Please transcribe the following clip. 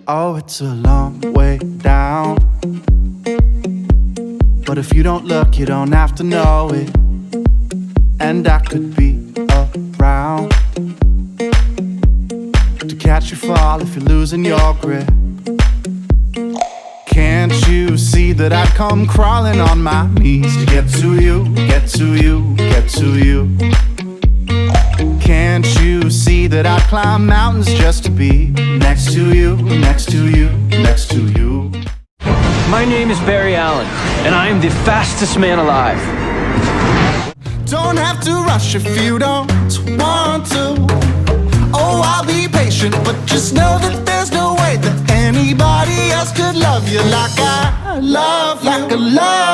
Oh, it's a long way down, but if you don't look, you don't have to know it. And I could be around to catch you fall if you're losing your grip. Can't you see that I'd come crawling on my knees to get to you, get to you, get to you? Can't you see that I'd climb mountains just to be next to you, next to you, next to you? My name is Barry Allen, and I am the fastest man alive. Don't have to rush if you don't want to. Oh, I'll be patient, but just know that there's no way that anybody else could love you like I love you, like I love